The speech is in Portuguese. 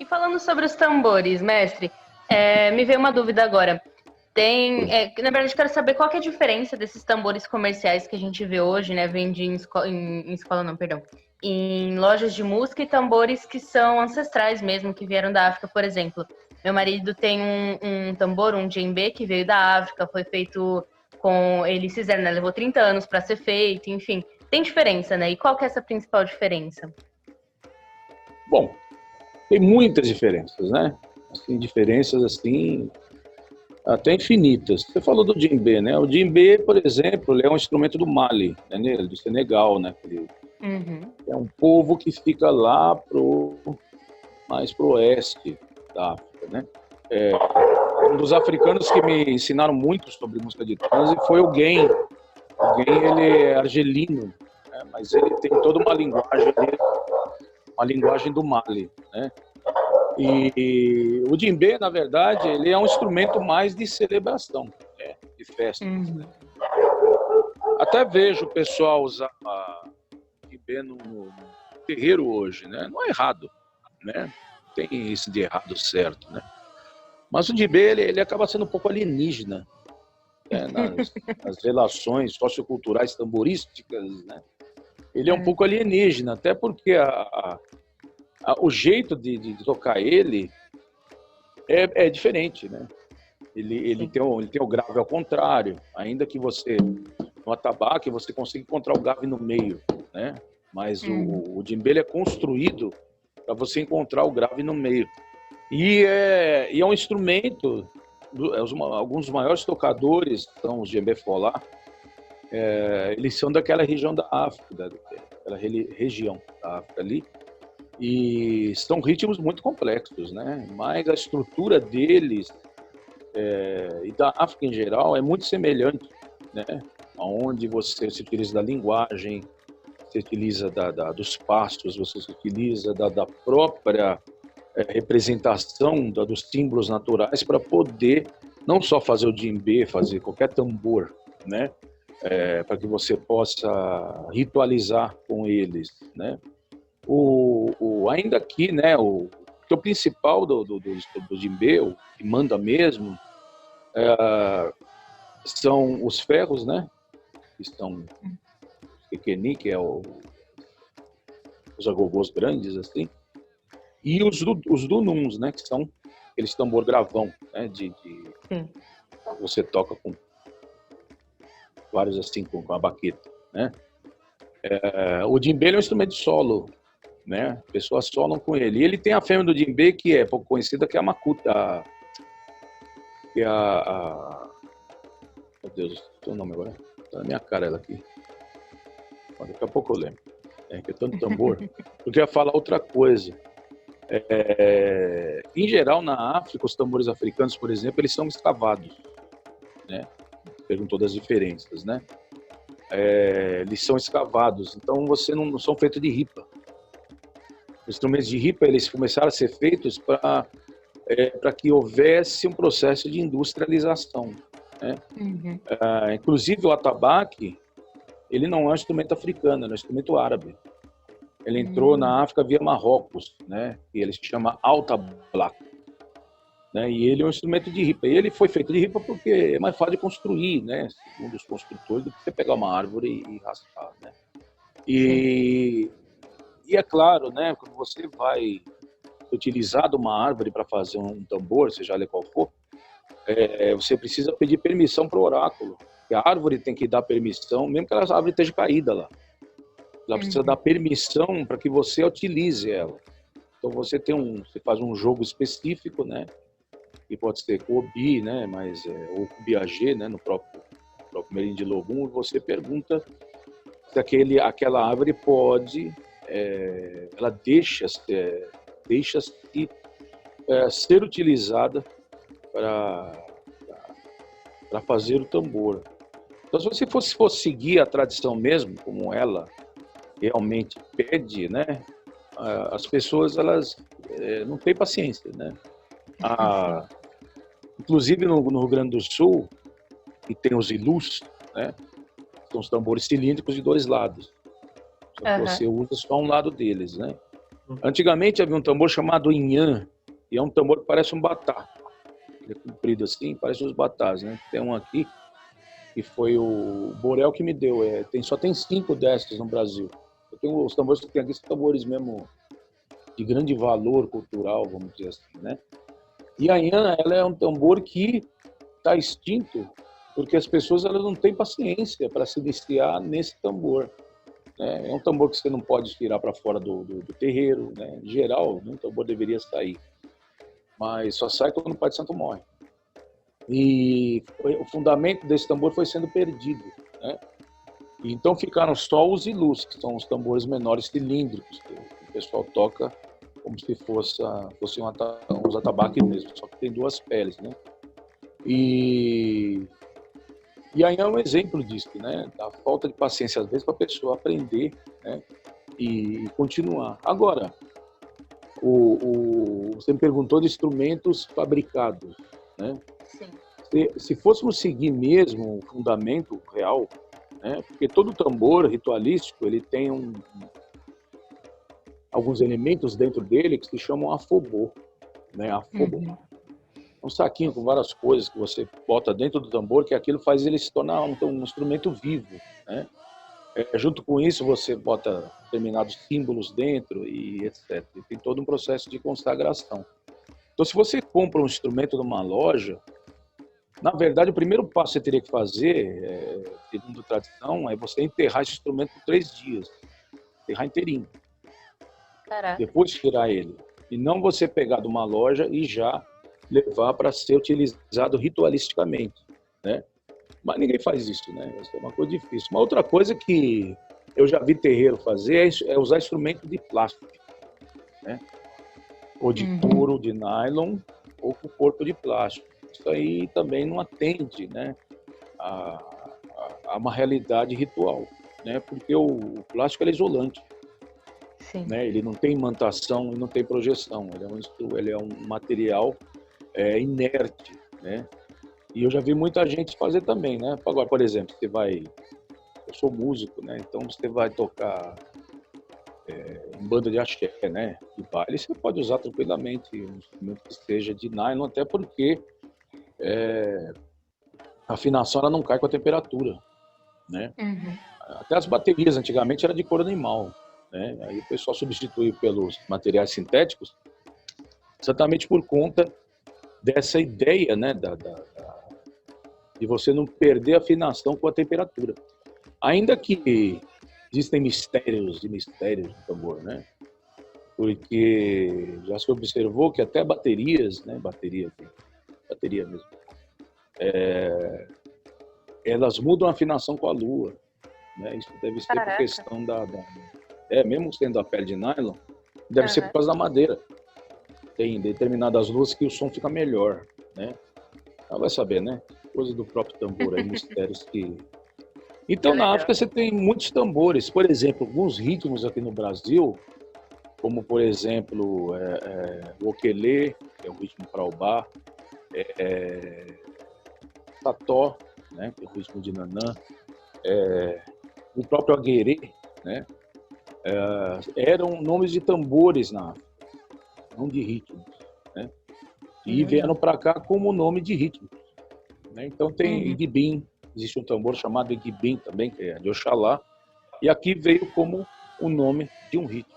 E falando sobre os tambores, mestre, me veio uma dúvida agora. Na verdade, eu quero saber qual que é a diferença desses tambores comerciais que a gente vê hoje, né? Vende em escola, não, perdão. Em lojas de música e tambores que são ancestrais mesmo, que vieram da África, por exemplo. Meu marido tem um tambor, um djembe, que veio da África, foi feito com. Eles fizeram, né? Levou 30 anos para ser feito, enfim. Tem diferença, né? E qual que é essa principal diferença? Bom, tem muitas diferenças, né? Assim, diferenças assim até infinitas. Você falou do djembe, né? O djembe, por exemplo, ele é um instrumento do Mali, né? Do Senegal, né? Ele Uhum. é um povo que fica lá mais pro oeste da África, né? Um dos africanos que me ensinaram muito sobre música de transe foi o Gen. O Gen, ele é argelino, né? Mas ele tem toda uma linguagem do Mali, né? E o djembe, na verdade, ele é um instrumento mais de celebração, né? De festa. Uhum. Até vejo o pessoal usar djembe no terreiro hoje, né? Não é errado, né? Tem isso de errado certo, né? Mas o djembe, ele acaba sendo um pouco alienígena, né? Nas relações socioculturais tamborísticas, né? Ele é um pouco alienígena, até porque o jeito de tocar ele é diferente, né? Ele tem o grave ao contrário, ainda que você, no atabaque, você consiga encontrar o grave no meio, né? Mas o djembe é construído para você encontrar o grave no meio. E é um instrumento, alguns dos maiores tocadores são os djembe folá, eles são daquela região da África, daquela região da África ali, e são ritmos muito complexos, né? Mas a estrutura deles e da África em geral é muito semelhante, né? Onde você se utiliza da linguagem, você utiliza dos passos, você se utiliza da própria representação dos símbolos naturais para poder não só fazer o djembe, fazer qualquer tambor, né? Para que você possa ritualizar com eles, né? Ainda aqui, né? O principal do djembe, o que manda mesmo, são os ferros, né? Que são pequenininhos, que é os agogôs grandes, assim, e os dununs, né? Que são aqueles tambor gravão, né? Você toca com vários assim, com a baqueta, né? O djembe é um instrumento de solo, né? Pessoas solam com ele. E ele tem a fêmea do djembe que é pouco conhecida, que é a macuta, que é meu Deus, tem o nome agora? Tá na minha cara ela aqui. Daqui a pouco eu lembro. Que é tanto tambor. Eu queria falar outra coisa. Em geral, na África, os tambores africanos, por exemplo, eles são escavados, né? Perguntou das diferenças, né? Eles são escavados, então você não são feitos de ripa. Os instrumentos de ripa, eles começaram a ser feitos para que houvesse um processo de industrialização, né? Inclusive o atabaque, ele não é um instrumento africano, é um instrumento árabe. Ele entrou na África via Marrocos, né? E ele se chama altablak, né? E ele é um instrumento de ripa. E ele foi feito de ripa porque é mais fácil de construir, né? Segundo os construtores, do que você pegar uma árvore e raspar, né? E é claro, né? Quando você vai utilizar de uma árvore para fazer um tambor, seja ele qual for, você precisa pedir permissão para o oráculo. E a árvore tem que dar permissão, mesmo que a árvore esteja caída lá. Ela precisa dar permissão para que você utilize ela. Então você faz um jogo específico, né? Que pode ser com Obi, né? Ou com Biagê, né? No próprio Merim de Logum, você pergunta se aquela árvore pode, ela deixa-se ser utilizada para fazer o tambor. Então, se você fosse seguir a tradição mesmo, como ela realmente pede, né? As pessoas, elas não têm paciência, né? Inclusive no Rio Grande do Sul, que tem os ilus, né? São os tambores cilíndricos de dois lados. Só que você usa só um lado deles, né? Antigamente havia um tambor chamado inhã, e é um tambor que parece um batá. Ele é comprido assim, parece os batás, né? Tem um aqui, que foi o Borel que me deu. Só tem 5 desses no Brasil. Eu tenho os tambores que tem aqui, são tambores mesmo de grande valor cultural, vamos dizer assim, né? E a inhã, ela é um tambor que está extinto porque as pessoas elas não têm paciência para se iniciar nesse tambor. Né? É um tambor que você não pode tirar para fora do terreiro, né? Em geral, né? O tambor deveria sair, mas só sai quando o Pai de Santo morre. E o fundamento desse tambor foi sendo perdido, né? E então ficaram só os ilus, que são os tambores menores cilíndricos, que o pessoal toca como se fossem uns atabaques mesmo, só que tem 2 peles, né? E aí é um exemplo disso, né? Da falta de paciência, às vezes, para a pessoa aprender, né? E continuar. Agora, você me perguntou de instrumentos fabricados, né? Sim. Se fôssemos seguir mesmo o fundamento real, né? Porque todo tambor ritualístico ele tem alguns elementos dentro dele que se chamam afobô, né? Afobô. Uhum. Um saquinho com várias coisas que você bota dentro do tambor, que aquilo faz ele se tornar um instrumento vivo, né? Junto com isso, você bota determinados símbolos dentro e etc. E tem todo um processo de consagração. Então, se você compra um instrumento numa loja, na verdade, o primeiro passo que você teria que fazer, segundo a tradição, é você enterrar esse instrumento por 3 dias. Enterrar inteirinho. Caraca. Depois tirar ele. E não você pegar de uma loja e já levar para ser utilizado ritualisticamente, né? Mas ninguém faz isso, né? Isso é uma coisa difícil. Uma outra coisa que eu já vi terreiro fazer é usar instrumento de plástico, né? Ou de couro, de nylon, ou com corpo de plástico. Isso aí também não atende, né, a uma realidade ritual, né? Porque o plástico é isolante. Sim. Né? Ele não tem imantação e não tem projeção. Ele é um material inerte, né? E eu já vi muita gente fazer também, né? Agora, por exemplo, eu sou músico, né? Então você vai tocar em banda de axé, né? De baile, você pode usar tranquilamente um instrumento que seja de nylon, até porque a afinação ela não cai com a temperatura, né? Uhum. Até as baterias antigamente era de couro animal, né? Aí o pessoal substituiu pelos materiais sintéticos, exatamente por conta dessa ideia, né? De você não perder a afinação com a temperatura. Ainda que existem mistérios e mistérios do tambor, né? Porque já se observou que até baterias, né? Bateria mesmo, elas mudam a afinação com a lua, né? Isso deve ser por questão mesmo sendo a pele de nylon, deve ser por causa da madeira. Tem determinadas luas que o som fica melhor, né? Ela vai saber, né? Coisa do próprio tambor aí, mistérios que... Então, na África você tem muitos tambores. Por exemplo, alguns ritmos aqui no Brasil, como, por exemplo, o okelê, que é o ritmo paraubá, tató, né, que é o ritmo de nanã, o próprio aguerê, né, eram nomes de tambores na África, não de ritmos, né? E vieram para cá como nome de ritmo, né? Então tem Igbim, existe um tambor chamado Igbim também, que é de Oxalá, e aqui veio como o nome de um ritmo.